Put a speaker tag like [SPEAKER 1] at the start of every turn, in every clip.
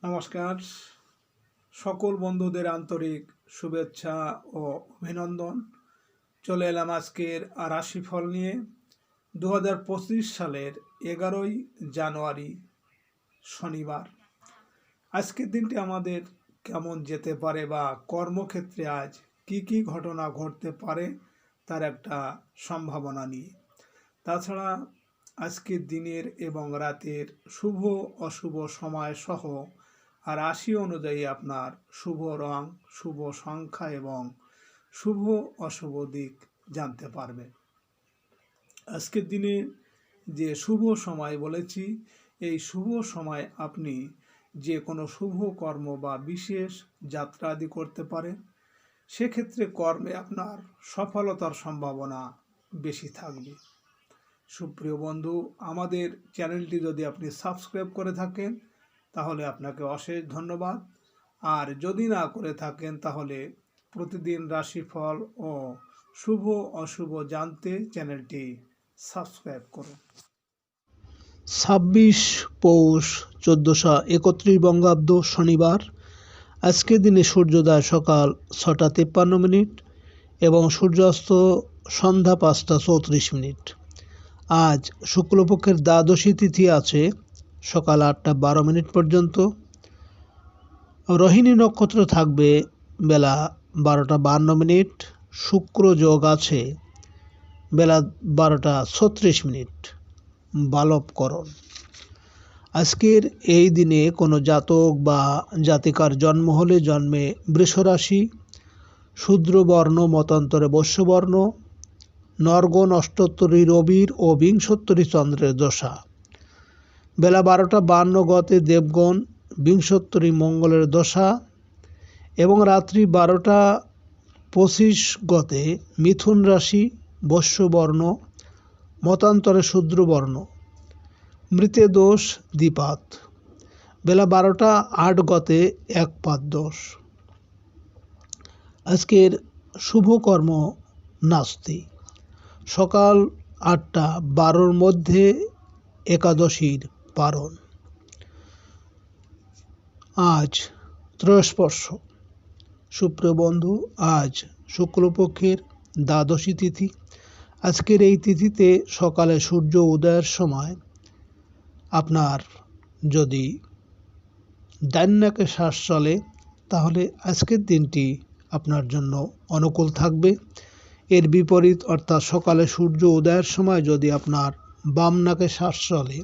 [SPEAKER 1] নমস্কার। সকল বন্ধুদের আন্তরিক শুভেচ্ছা ও অভিনন্দন। চলে এলাম আজকের রাশিফল নিয়ে। 2025 সালের 11ই জানুয়ারি শনিবার। আজকের দিনটি আমাদের কেমন যেতে পারে বা কর্মক্ষেত্রে আজ কি ঘটনা ঘটতে পারে তার একটা সম্ভাবনা নিয়ে। তাছাড়া আজকের দিনের এবং রাতের শুভ অশুভ সময় সহ আর রাশি অনুযায়ী আপনার শুভ রং, শুভ সংখ্যা এবং শুভ অশুভ দিক জানতে পারবেন। আজকের দিনে যে শুভ সময় বলেছি, এই শুভ সময় আপনি যে কোনো শুভ কর্ম বা বিশেষ যাত্রা আদি করতে পারেন। সেক্ষেত্রে কর্মে আপনার সফলতার সম্ভাবনা বেশি থাকবে। সুপ্রিয় বন্ধু, আমাদের চ্যানেলটি যদি আপনি সাবস্ক্রাইব করে থাকেন তাহলে আপনাকে অশেষ ধন্যবাদ। আর যদি না করে থাকেন তাহলে প্রতিদিন রাশিফল ও শুভ অশুভ জানতে চ্যানেলটি সাবস্ক্রাইব করুন।
[SPEAKER 2] 26 পৌষ 1431 বঙ্গাব্দ শনিবার। আজকের দিনে সূর্যোদয় সকাল 6:53 এবং সূর্যাস্ত সন্ধ্যা 5:34। আজ শুক্লপক্ষের দ্বাদশী তিথি আছে সকাল 8:12 পর্যন্ত। রোহিণী নক্ষত্র থাকবে বেলা 12:52। শুক্র যোগ আছে বেলা 12:36। বালবকরণ। আজকের এই দিনে কোনো জাতক বা জাতিকার জন্ম হলে জন্মে বৃষরাশি, শূদ্রবর্ণ মতান্তরে বৈশ্যবর্ণ, নরগণ অষ্টোত্তরী রবির ও বিংশোত্তরী চন্দ্রের দশা। বেলা 12:52 গতে দেবগণ, বিংশোত্তরী মঙ্গলের দশা এবং রাত্রি 12:25 গতে মিথুন রাশি, বৈশ্যবর্ণ মতান্তরে শূদ্রবর্ণ, মৃতে দোষ দ্বিপাত। বেলা 12:08 গতে একপাত দোষ। আজকের শুভকর্ম নাস্তি। সকাল 8:12 মধ্যে একাদশীর পারণ। আজ ত্রয়োস্পর্শ। সুপ্রিয় বন্ধু, আজ শুক্লপক্ষের দ্বাদশী তিথি। আজকের এই তিথিতে সকালে সূর্য উদয়ের সময় আপনার যদি ডান নাকে শ্বাস চলে তাহলে আজকের দিনটি আপনার জন্য অনুকূল থাকবে। এর বিপরীত অর্থাৎ সকালে সূর্য উদয়ের সময় যদি আপনার বাম নাকে শ্বাস চলে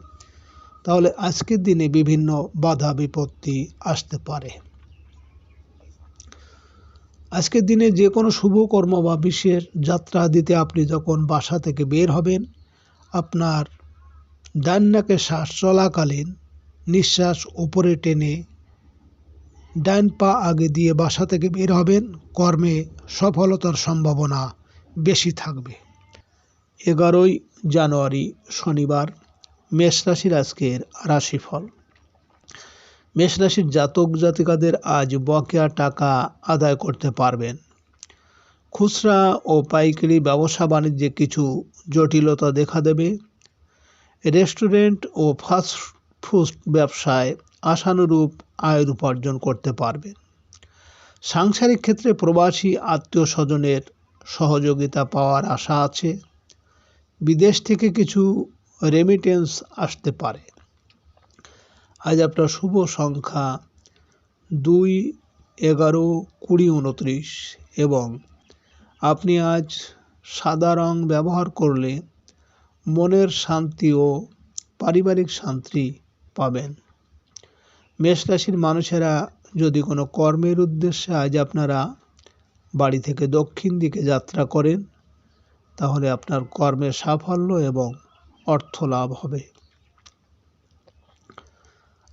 [SPEAKER 2] তাহলে আজকের দিনে বিভিন্ন বাধা বিপত্তি আসতে পারে। আজকের দিনে যে কোনো শুভকর্ম বা বিশেষ যাত্রা দিতে আপনি যখন বাসা থেকে বের হবেন, আপনার ডান নাকে শ্বাস চলাকালীন নিঃশ্বাস উপরে টেনে ডান পা আগে দিয়ে বাসা থেকে বের হবেন। কর্মে সফলতার সম্ভাবনা বেশি থাকবে। 11ই জানুয়ারি শনিবার। মেষ রাশির আজকের রাশিফল। মেষ রাশির জাতক জাতিকাদের আজ বকেয়া টাকা আদায় করতে পারবেন। খুচরা ও পাইকারি ব্যবসা বাণিজ্যে কিছু জটিলতা দেখা দেবে। রেস্টুরেন্ট ও ফাস্ট ফুড ব্যবসায় আশানুরূপ আয়ের উপার্জন করতে পারবেন। সাংসারিক ক্ষেত্রে প্রবাসী আত্মীয় স্বজনের সহযোগিতা পাওয়ার আশা আছে। বিদেশ থেকে কিছু রেমিটেন্স আসতে পারে। আজ আপনার শুভ সংখ্যা 2, 11, 20, 29 এবং আপনি আজ সাদা রং ব্যবহার করলে মনের শান্তি ও পারিবারিক শান্তি পাবেন। মেষ রাশির মানুষেরা যদি কোনো কর্মের উদ্দেশ্যে আজ আপনারা বাড়ি থেকে দক্ষিণ দিকে যাত্রা করেন তাহলে আপনার কর্মের সাফল্য এবং অর্থ লাভ হবে।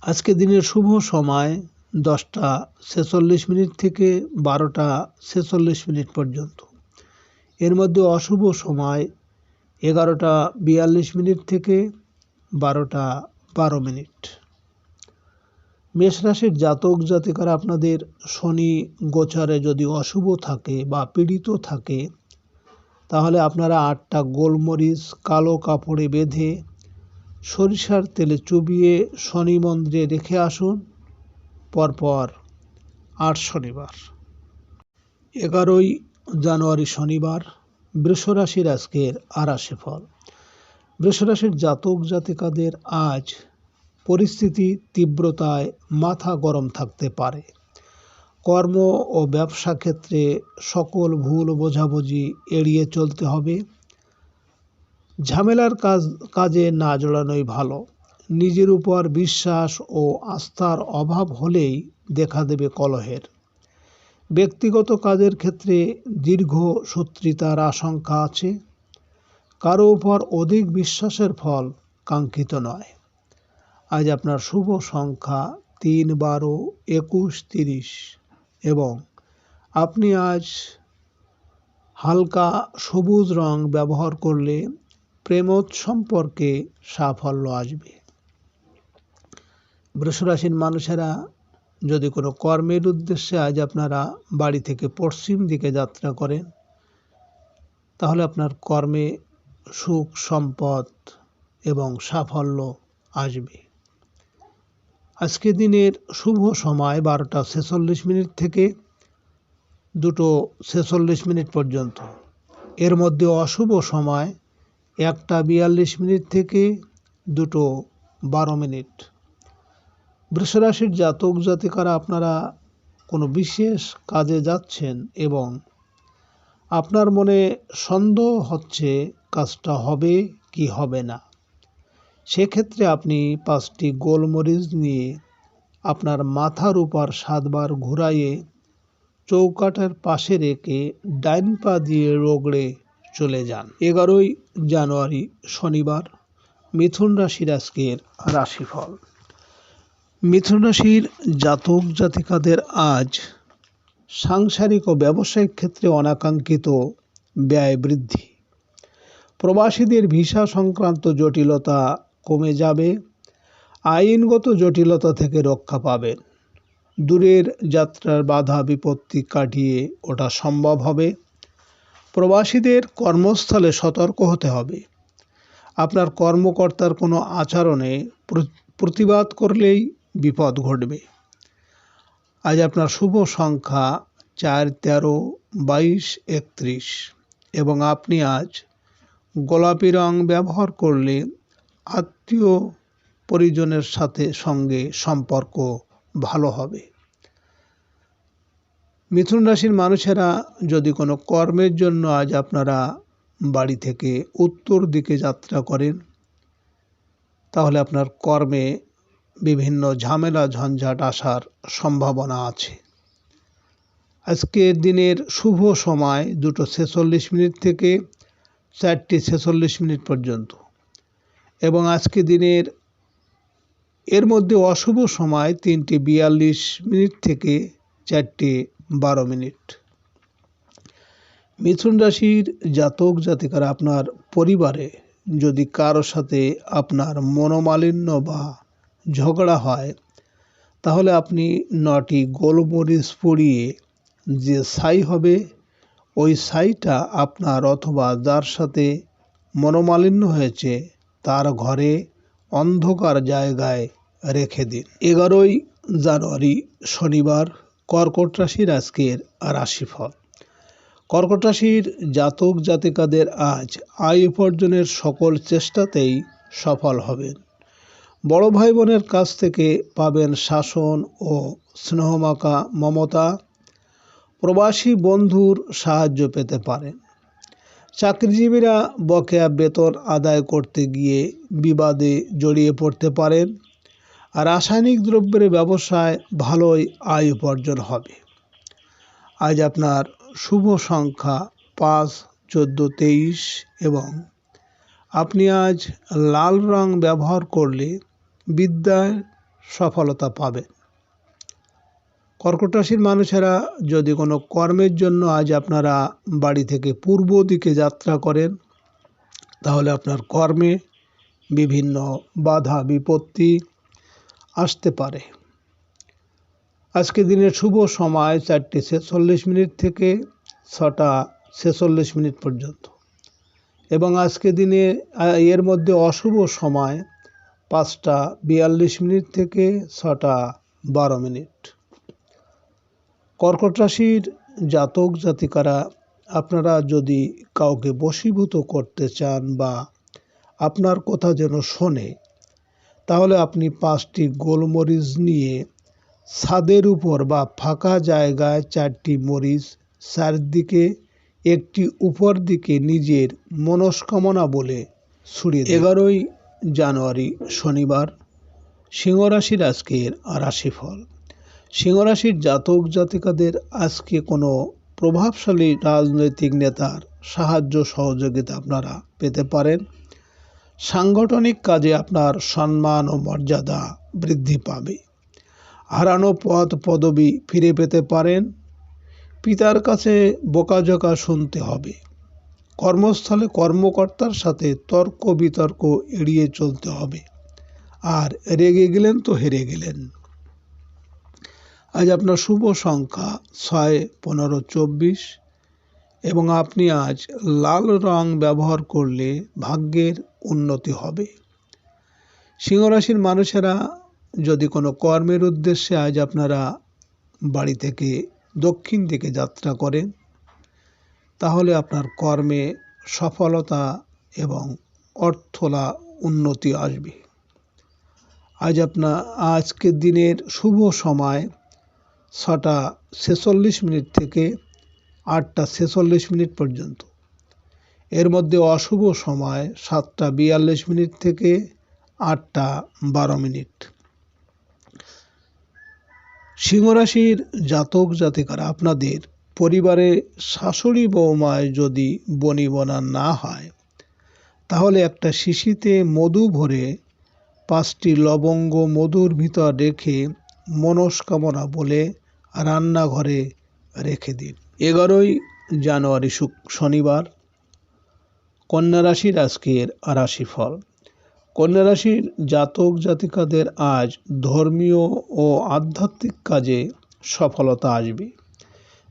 [SPEAKER 2] আজকে দিনের শুভ সময় 10:46 থেকে 12:46 পর্যন্ত। এর মধ্যে অশুভ সময় 11:42 থেকে 12:12। মেষ রাশির জাতক জাতিকারা আপনাদের শনি গোচরে যদি অশুভ থাকে বা পীড়িত থাকে তাহলে আপনারা 8টা গোলমরিচ কালো কাপড়ে বেঁধে সরিষার তেলে চুবিয়ে শনি মন্দিরে রেখে আসুন পরপর 8 শনিবার। 11ই জানুয়ারি শনিবার বৃষরাশির আজকের রাশিফল। বৃষরাশির জাতক জাতিকাদের আজ পরিস্থিতি তীব্রতায় মাথা গরম থাকতে পারে। কর্ম ও ব্যবসা ক্ষেত্রে সকল ভুল বোঝাবুঝি এড়িয়ে চলতে হবে। ঝামেলার কাজে না জড়ানোই ভালো। নিজের উপর বিশ্বাস ও আস্থার অভাব হলেই দেখা দেবে কলহের। ব্যক্তিগত কাজের ক্ষেত্রে দীর্ঘ শত্রুতার আশঙ্কা আছে। কারো উপর অধিক বিশ্বাসের ফল কাঙ্ক্ষিত নয়। আজ আপনার শুভ সংখ্যা 3, 12, 21, 30 এবং আপনি আজ হালকা সবুজ রং ব্যবহার করলে প্রেমোৎ সম্পর্কে সাফল্য আসবে। বৃষরাশির মানুষেরা যদি কোনো কর্মের উদ্দেশ্যে আজ আপনারা বাড়ি থেকে পশ্চিম দিকে যাত্রা করেন, তাহলে আপনার কর্মে সুখ সম্পদ এবং সাফল্য আসবে। আজকে দিনের শুভ সময় 12টা 46 মিনিট থেকে 2টো 46 মিনিট পর্যন্ত। এর মধ্যে অশুভ সময় 1টা 42 মিনিট থেকে 2টো 12 মিনিট। বৃষরাশির জাতক জাতিকারা আপনারা কোনো বিশেষ কাজে যাচ্ছেন এবং আপনার মনে সন্দেহ হচ্ছে কাজটা হবে কি হবে না। সেক্ষেত্রে আপনি 5টি গোলমরিচ নিয়ে আপনার মাথার উপর 7 বার ঘুরাইয়ে চৌকাঠের পাশে রেখে ডাইন পা দিয়ে রগড়ে চলে যান। 11ই জানুয়ারি শনিবার মিথুন রাশির আজকের রাশিফল। মিথুন রাশির জাতক জাতিকাদের আজ সাংসারিক ও ব্যবসায়িক ক্ষেত্রে অনাকাঙ্ক্ষিত ব্যয় বৃদ্ধি। প্রবাসীদের ভিসা সংক্রান্ত জটিলতা কমে যাবে। আইনগত জটিলতা থেকে রক্ষা পাবেন। দূরের যাত্রার বাধা বিপত্তি কাটিয়ে ওঠা সম্ভব হবে। প্রবাসীদের কর্মস্থলে সতর্ক হতে হবে। আপনার কর্মকর্তার কোনো আচরণে প্রতিবাদ করলেই বিপদ ঘটবে। আজ আপনার শুভ সংখ্যা 4, 13, 22, 31 এবং আপনি আজ গোলাপি রং ব্যবহার করলে আত্মীয় পরিজনের সঙ্গে সম্পর্ক ভালো হবে। মিথুন রাশির মানুষেরা যদি কোনো কর্মের জন্য আজ আপনারা বাড়ি থেকে উত্তর দিকে যাত্রা করেন, তাহলে আপনার কর্মে বিভিন্ন ঝামেলা ঝঞ্ঝাট আসার সম্ভাবনা আছে। আজকের দিনের শুভ সময় 2টো 46 মিনিট থেকে 4টে 46 মিনিট পর্যন্ত এবং আজকে দিনের এর মধ্যে অশুভ সময় 3টে 42 মিনিট থেকে 4টে 12 মিনিট। মিথুন রাশির জাতক জাতিকারা আপনার পরিবারে যদি কারো সাথে আপনার মনোমালিন্য বা ঝগড়া হয়, তাহলে আপনি 9টি গোলমরিচ পুড়িয়ে যে ছাই হবে ওই ছাইটা আপনার অথবা যার সাথে মনোমালিন্য হয়েছে তার ঘরে অন্ধকার জায়গায় রেখে দিন। 11ই জানুয়ারি শনিবার কর্কট রাশির আজকের রাশিফল। কর্কট রাশির জাতক জাতিকাদের আজ আয় উপার্জনের সকল চেষ্টাতেই সফল হবেন। বড় ভাই বোনের কাছ থেকে পাবেন শাসন ও স্নেহমাখা মমতা। প্রবাসী বন্ধুর সাহায্য পেতে পারেন। চাকরিজীবীরা বকেয়া বেতন আদায় করতে গিয়ে বিবাদে জড়িয়ে পড়তে পারেন। রাসায়নিক দ্রব্যের ব্যবসায় ভালোই আয় উপার্জন হবে। আজ আপনার শুভ সংখ্যা 5, 14, 23 এবং আপনি আজ লাল রং ব্যবহার করলে বিদ্যায় সফলতা পাবেন। কর্কট রাশির মানুষেরা যদি কোনো কর্মের জন্য আজ আপনারা বাড়ি থেকে পূর্ব দিকে যাত্রা করেন, তাহলে আপনার কর্মে বিভিন্ন বাধা বিপত্তি আসতে পারে। আজকে দিনের শুভ সময় 4টে 46 মিনিট থেকে 6টা 46 মিনিট পর্যন্ত এবং আজকে দিনে এর মধ্যে অশুভ সময় 5টা 42 মিনিট থেকে 6টা 12 মিনিট। কর্কট রাশির জাতক জাতিকারা, আপনারা যদি কাউকে বশীভূত করতে চান বা আপনার কথা যেন শোনে, তাহলে আপনি 5টি গোলমরিচ নিয়ে ছাদের উপর বা ফাঁকা জায়গায় 4টি মরিচ, চারদিকে একটি উপর দিকে নিজের মনস্কামনা বলে ছড়িয়ে দিন। 11ই জানুয়ারি শনিবার, সিংহ রাশির আজকের রাশিফল। সিংহ রাশির জাতক জাতিকাদের আজকে কোনো প্রভাবশালী রাজনৈতিক নেতার সাহায্য সহযোগিতা আপনারা পেতে পারেন। সাংগঠনিক কাজে আপনার সম্মান ও মর্যাদা বৃদ্ধি পাবে। হারানো পদ পদবি ফিরে পেতে পারেন। পিতার কাছে বকাঝকা শুনতে হবে। কর্মস্থলে কর্মকর্তার সাথে তর্ক বিতর্ক এড়িয়ে চলতে হবে। আর রেগে গেলেন তো হেরে গেলেন। আজ আপনার শুভ সংখ্যা 6, 15, 24 এবং আপনি আজ লাল রং ব্যবহার করলে ভাগ্যের উন্নতি হবে। সিংহ রাশির মানুষেরা যদি কোনো কর্মের উদ্দেশ্যে আজ আপনারা বাড়ি থেকে দক্ষিণ দিকে যাত্রা করেন, তাহলে আপনার কর্মে সফলতা এবং অর্থলা উন্নতি আসবে। আজকের দিনের শুভ সময় 6টা 46 মিনিট থেকে 8টা 46 মিনিট পর্যন্ত। এর মধ্যে অশুভ সময় 7টা 42 মিনিট থেকে 8টা 12 মিনিট। সিংহ রাশির জাতক জাতিকারা, আপনাদের পরিবারে শাশুড়ি বৌমায় যদি বনিবনা না হয়, তাহলে একটা শিশিতে মধু ভরে 5টি লবঙ্গ মধুর ভিতর রেখে মনস্কামনা বলে রান্নাঘরে রেখে দিন। 11ই জানুয়ারি শনিবার, কন্যা রাশির আজকের রাশিফল। কন্যা রাশির জাতক জাতিকাদের আজ ধর্মীয় ও আধ্যাত্মিক কাজে সফলতা আসবে।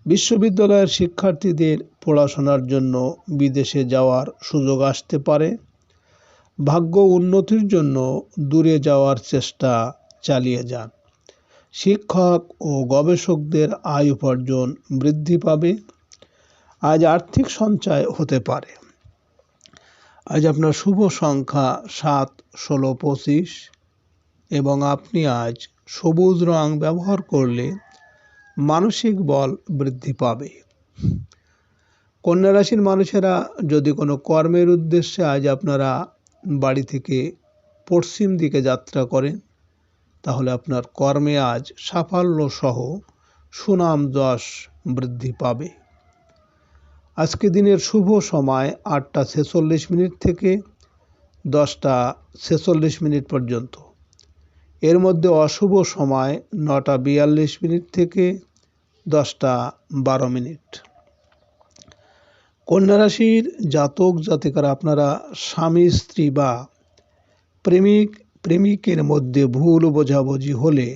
[SPEAKER 2] বিশ্ববিদ্যালয়ের শিক্ষার্থীদের পড়াশোনার জন্য বিদেশে যাওয়ার সুযোগ আসতে পারে। ভাগ্য উন্নতির জন্য দূরে যাওয়ার চেষ্টা চালিয়ে যান। শিক্ষক ও গবেষকদের আয় উপার্জন বৃদ্ধি পাবে। আজ আর্থিক সঞ্চয় হতে পারে। আজ আপনার শুভ সংখ্যা 7, 16, 25 এবং আপনি আজ সবুজ রং ব্যবহার করলে মানসিক বল বৃদ্ধি পাবে। কন্যা রাশির মানুষেরা যদি কোনো কর্মের উদ্দেশ্যে আজ আপনারা বাড়ি থেকে পশ্চিম দিকে যাত্রা করেন, তাহলে আপনার কর্মে আজ সাফল্য সহ সুনাম যশ বৃদ্ধি পাবে। আজকে দিনের শুভ সময় 8টা 46 মিনিট থেকে 10টা 46 মিনিট পর্যন্ত। এর মধ্যে অশুভ সময় 9টা 42 মিনিট থেকে 10টা 12 মিনিট। কন্যা রাশির জাতক জাতিকারা, আপনারা স্বামী স্ত্রী বা প্রেমিক প্রেমিকের মধ্যে ভুল বোঝাবুঝি হলে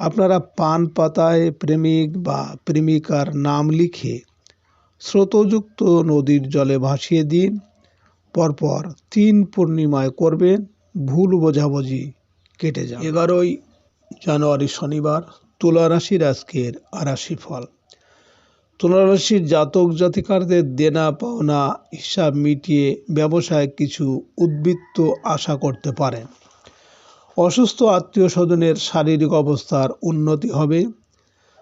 [SPEAKER 2] আপনারা পান পাতায় প্রেমিক বা প্রেমিকার নাম লিখে স্রোতযুক্ত নদীর জলে ভাসিয়ে দিন। পরপর 3 পূর্ণিমায় করবেন, ভুল বোঝাবুঝি কেটে যাবে। 11ই জানুয়ারি শনিবার, তুলা রাশির আজকের রাশিফল। তুলা রাশির জাতক জাতিকারদের দেনা পাওনা হিসাব মিটিয়ে ব্যবসায় কিছু উদ্বৃত্ত আশা করতে পারেন। অসুস্থ আত্মীয় স্বজনের শারীরিক অবস্থার উন্নতি হবে।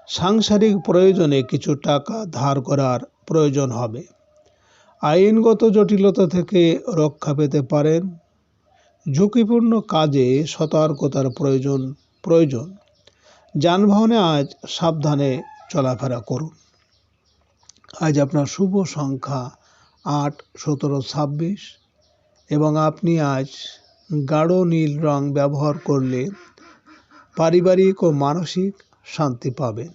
[SPEAKER 2] সাংসারিক প্রয়োজনে কিছু টাকা ধার করার প্রয়োজন হবে। আইনগত জটিলতা থেকে রক্ষা পেতে পারেন। ঝুঁকিপূর্ণ কাজে সতর্কতার প্রয়োজন। যানবাহনে আজ সাবধানে চলাফেরা করুন। আজ আপনার শুভ সংখ্যা 8, 17, 26 এবং আপনি আজ গাঢ় নীল রং ব্যবহার করলে পারিবারিক ও মানসিক শান্তি পাবেন।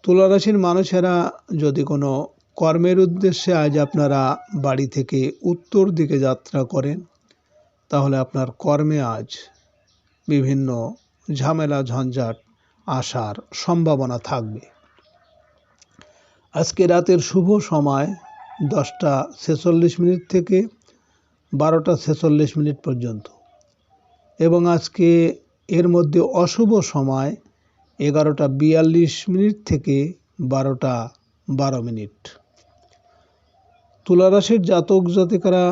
[SPEAKER 2] তুলা রাশির মানুষেরা যদি কোনো কর্মের উদ্দেশ্যে আজ আপনারা বাড়ি থেকে উত্তর দিকে যাত্রা করেন, তাহলে আপনার কর্মে আজ বিভিন্ন ঝামেলা ঝঞ্ঝাট আসার সম্ভাবনা থাকবে। আজকে রাতের শুভ সময় 10টা 46 মিনিট থেকে 12টা 46 মিনিট পর্যন্ত এবং আজকে এর মধ্যে অশুভ সময় 11:42 থেকে 12:12। তুলা রাশির জাতক জাতিকারা,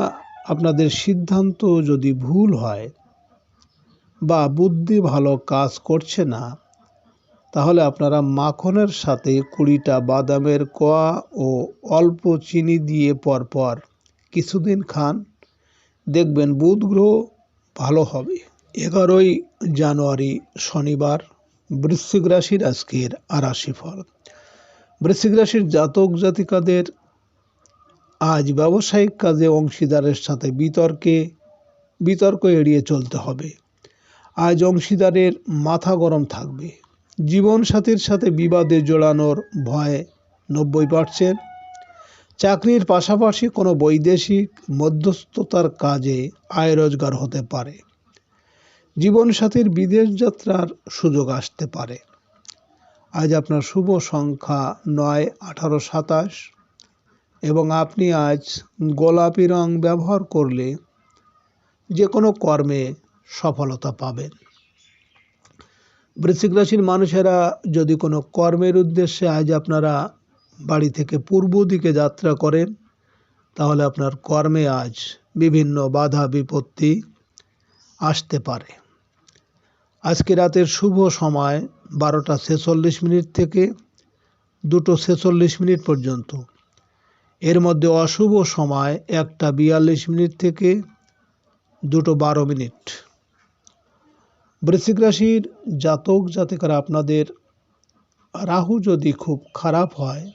[SPEAKER 2] আপনাদের সিদ্ধান্ত যদি ভুল হয় বা বুদ্ধি ভালো কাজ করছে না, তাহলে আপনারা মাখনের সাথে 20টা বাদামের কোয়া ও অল্প চিনি দিয়ে পরপর কিছুদিন খান, দেখবেন বুধ গ্রহ ভালো হবে। 11ই জানুয়ারি শনিবার, বৃশ্চিক রাশির আজকের রাশিফল। বৃশ্চিক রাশির জাতক জাতিকাদের আজ ব্যবসায়িক কাজে অংশীদারের সাথে বিতর্ক এড়িয়ে চলতে হবে। আজ অংশীদারের মাথা গরম থাকবে। জীবনসাথীর সাথে বিবাদে জড়ানোর ভয় 90%। চাকরির পাশাপাশি কোনো বৈদেশিক মধ্যস্থতার কাজে আয় রোজগার হতে পারে। জীবনসাথীর বিদেশ যাত্রার সুযোগ আসতে পারে। আজ আপনার শুভ সংখ্যা 9, 18, 27 এবং আপনি আজ গোলাপি রং ব্যবহার করলে যে কোনো কর্মে সফলতা পাবেন। বৃশ্চিক রাশির মানুষেরা যদি কোনো কর্মের উদ্দেশ্যে আজ আপনারা বাড়ি থেকে পূর্ব দিকে যাত্রা করেন, তাহলে আপনার কর্মে আজ বিভিন্ন বাধা বিপত্তি আসতে পারে। আজকে রাতের শুভ সময় 12:46 থেকে 2:46 পর্যন্ত। এর মধ্যে অশুভ সময় 1:42 থেকে 2:12। বৃশ্চিক রাশির জাতক জাতিকারা, আপনাদের রাহু যদি খুব খারাপ হয়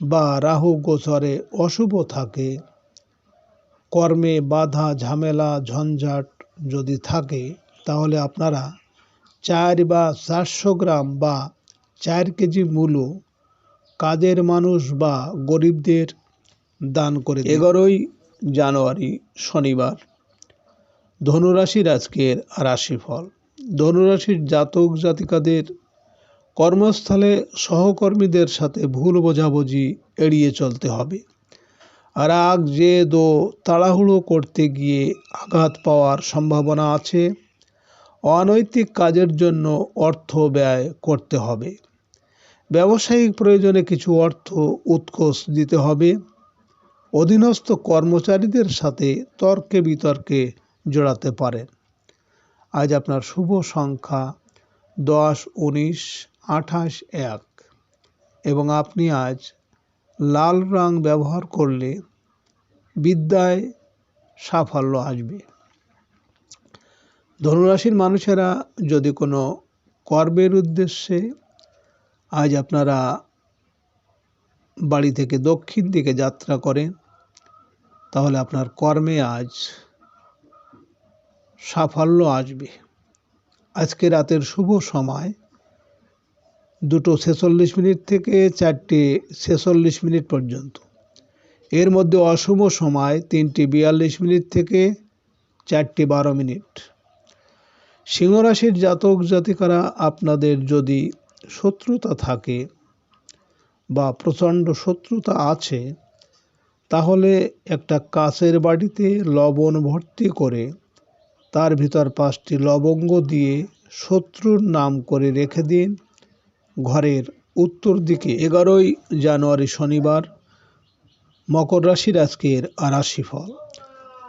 [SPEAKER 2] বা রাহু গোচরে অশুভ থাকে, কর্মে বাধা ঝামেলা ঝঞ্ঝাট যদি থাকে, তাহলে আপনারা 4 বা 400 গ্রাম বা 4 কেজি মূলো কাজের মানুষ বা গরিবদের দান করে দিন। 11ই জানুয়ারি শনিবার, ধনুরাশির আজকের রাশিফল। ধনুরাশির জাতক জাতিকাদের কর্মস্থলে সহকর্মীদের সাথে ভুল বোঝাবুঝি এড়িয়ে চলতে হবে। রাগ জেদ ও তাড়াহুড়ো করতে গিয়ে আঘাত পাওয়ার সম্ভাবনা আছে। অনৈতিক কাজের জন্য অর্থ ব্যয় করতে হবে। ব্যবসায়িক প্রয়োজনে কিছু অর্থ উৎকোচ দিতে হবে। অধীনস্থ কর্মচারীদের সাথে তর্কে বিতর্কে জড়াতে পারেন। আজ আপনার শুভ সংখ্যা 10, 19, 28, 1 এবং আপনি আজ লাল রং ব্যবহার করলে বিদ্যায় সাফল্য আসবে। ধনুরাশির মানুষেরা যদি কোনো কর্মের উদ্দেশ্যে আজ আপনারা বাড়ি থেকে দক্ষিণ দিকে যাত্রা করেন, তাহলে আপনার কর্মে আজ সাফল্য আসবে। আজকে রাতের শুভ সময় 2:46 থেকে 4:46 পর্যন্ত। এর মধ্যে অশুভ সময় 3:42 থেকে 4:12। সিংহ রাশির জাতক জাতিকারা, আপনাদের যদি শত্রুতা থাকে বা প্রচণ্ড শত্রুতা আছে, তাহলে একটা কাচের বাটিতে লবণ ভর্তি করে তার ভিতর 5টি লবঙ্গ দিয়ে শত্রুর নাম করে রেখে দিন ঘরের উত্তর দিকে। 11ই জানুয়ারি শনিবার, মকর রাশির আজকের রাশিফল।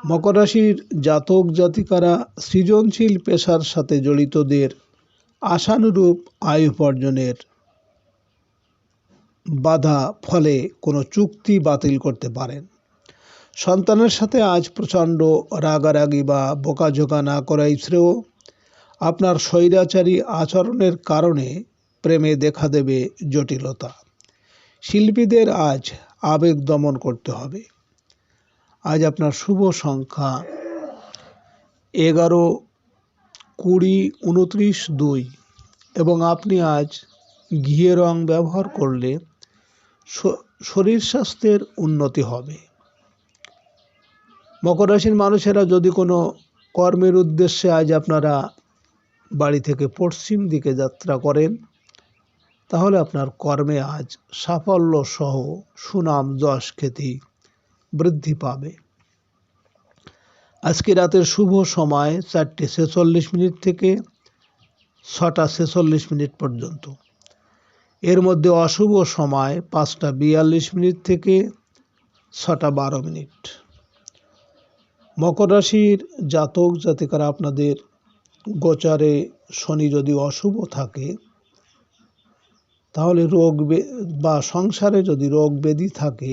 [SPEAKER 2] মকর রাশির জাতক জাতিকারা সৃজনশীল পেশার সাথে জড়িতদের আশানুরূপ আয় উপার্জনের বাধা ফলে কোনো চুক্তি বাতিল করতে পারেন। সন্তানের সাথে আজ প্রচণ্ড রাগারাগি বা বোকাঝোকা না করাই শ্রেয়। আপনার স্বৈরাচারী আচরণের কারণে প্রেমে দেখা দেবে জটিলতা। শিল্পীদের আজ আবেগ দমন করতে হবে। আজ আপনার শুভ সংখ্যা 11, 20, 29, 2 এবং আপনি আজ ঘিয়ে রং ব্যবহার করলে শরীর স্বাস্থ্যের উন্নতি হবে। মকর রাশির মানুষেরা যদি কোনো কর্মের উদ্দেশ্যে আজ আপনারা বাড়ি থেকে পশ্চিম দিকে যাত্রা করেন, তাহলে আপনার কর্মে আজ সাফল্য সহ সুনাম যশ খ্যাতি বৃদ্ধি পাবে। আজকে রাতের শুভ সময় 4:46 থেকে 6:46 পর্যন্ত। এর মধ্যে অশুভ সময় 5:42 থেকে 6:12। মকর রাশির জাতক জাতিকারা আপনাদের গোচারে শনি যদি অশুভ থাকে, তাহলে বা সংসারে যদি রোগ ব্যাধি থাকে,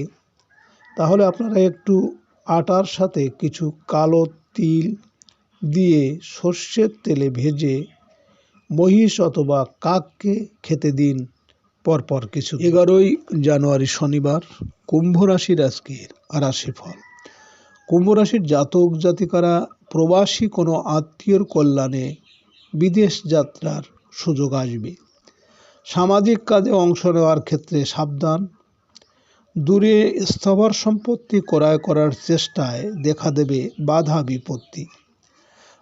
[SPEAKER 2] তাহলে আপনারা একটু আটার সাথে কিছু কালো তিল দিয়ে সর্ষের তেলে ভেজে মহিষ অথবা কাককে খেতে দিন পরপর কিছু। 11 জানুয়ারি শনিবার, কুম্ভ রাশির আজকের রাশিফল। কুম্ভ রাশির জাতক জাতিকারা প্রবাসী কোনো আত্মীয়র কল্যাণে বিদেশ যাত্রার সুযোগ আসবে। সামাজিক কাজে অংশ নেওয়ার ক্ষেত্রে সাবধান। দূরে স্থাবর সম্পত্তি ক্রয় করার চেষ্টায় দেখা দেবে বাধা বিপত্তি।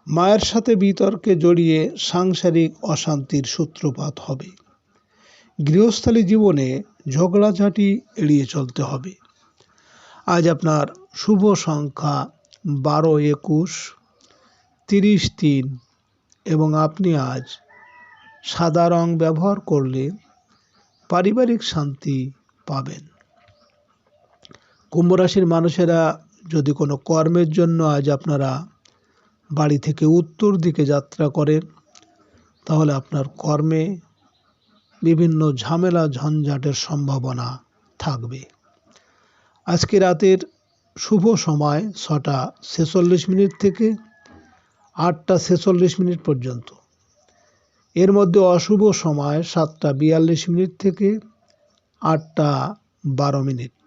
[SPEAKER 2] মায়ের সাথে বিতর্কে জড়িয়ে সাংসারিক অশান্তির সূত্রপাত হবে। গৃহস্থালী জীবনে ঝগড়াঝাঁটি এড়িয়ে চলতে হবে। আজ আপনার শুভ সংখ্যা 12, 21, 30, 3 এবং আপনি আজ সাদা রং ব্যবহার করলে পারিবারিক শান্তি পাবেন। কুম্ভ রাশির মানুষেরা যদি কোনো কর্মের জন্য আজ আপনারা বাড়ি থেকে উত্তর দিকে যাত্রা করেন, তাহলে আপনার কর্মে বিভিন্ন ঝামেলা ঝঞ্ঝাটের সম্ভাবনা থাকবে। আজকে রাতের শুভ সময় 6:46 থেকে 8:46 পর্যন্ত। এর মধ্যে অশুভ সময় 7:42 থেকে 8:12।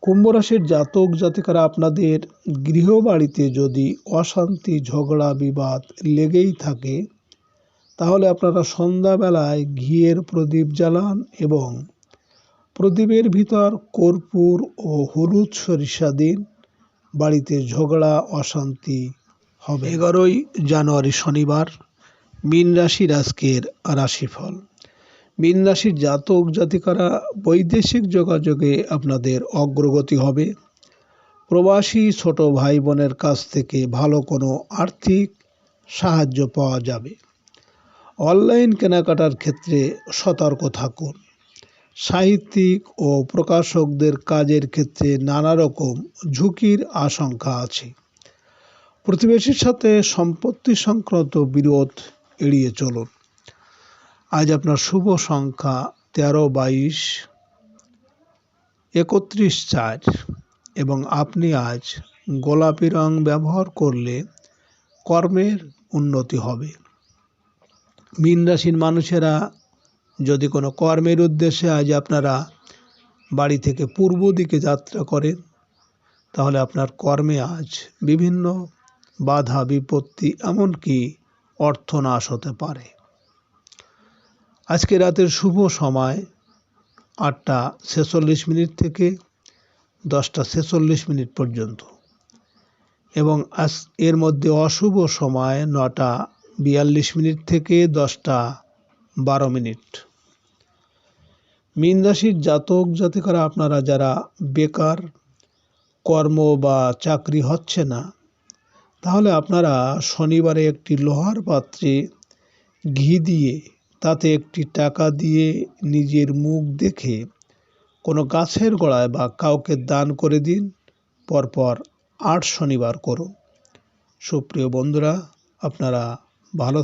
[SPEAKER 2] কুম্ভ রাশির জাতক জাতিকারা আপনাদের গৃহবাড়িতে যদি অশান্তি ঝগড়া বিবাদ লেগেই থাকে, তাহলে আপনারা সন্ধ্যাবেলায় ঘিয়ের প্রদীপ জ্বালান এবং প্রদীপের ভিতর কর্পূর ও হলুদ সরিষা দিন। বাড়িতে ঝগড়া অশান্তি হবে। 11 জানুয়ারি শনিবার, মীন রাশির আজকের রাশিফল। মীন রাশির জাতক জাতিকারা বৈদেশিক যোগাযোগে আপনাদের অগ্রগতি হবে। প্রবাসী ছোট ভাই বোনের কাছ থেকে ভালো কোনো আর্থিক সাহায্য পাওয়া যাবে। অনলাইন কেনাকাটার ক্ষেত্রে সতর্ক থাকুন। সাহিত্যিক ও প্রকাশকদের কাজের ক্ষেত্রে নানা রকম ঝুঁকির আশঙ্কা আছে। প্রতিবেশীর সাথে সম্পত্তি সংক্রান্ত বিরোধ এড়িয়ে চলুন। আজ আপনার শুভ সংখ্যা 13, 22, 31, 4 এবং আপনি আজ গোলাপি রং ব্যবহার করলে কর্মের উন্নতি হবে। মীন রাশির মানুষেরা যদি কোনো কর্মের উদ্দেশ্যে আজ আপনারা বাড়ি থেকে পূর্ব দিকে যাত্রা করেন, তাহলে আপনার কর্মে আজ বিভিন্ন বাধা বিপত্তি এমনকি অর্থনাশ হতে পারে। আজকে রাতের শুভ সময় 8:46 থেকে 10:46 পর্যন্ত এবং এর মধ্যে অশুভ সময় 9:42 থেকে 10:12। মীন রাশির জাতক জাতিকারা আপনারা যারা বেকার, কর্ম বা চাকরি হচ্ছে না, তাহলে আপনারা শনিবারে একটি লোহার পাত্রে ঘি দিয়ে তাতে একটি টাকা দিয়ে নিজের মুখ দেখে কোনো গাছের গোড়ায় বা কাউকে দান করে দিন। পরপর 8 শনিবার করুন। সুপ্রিয় বন্ধুরা, আপনারা ভালো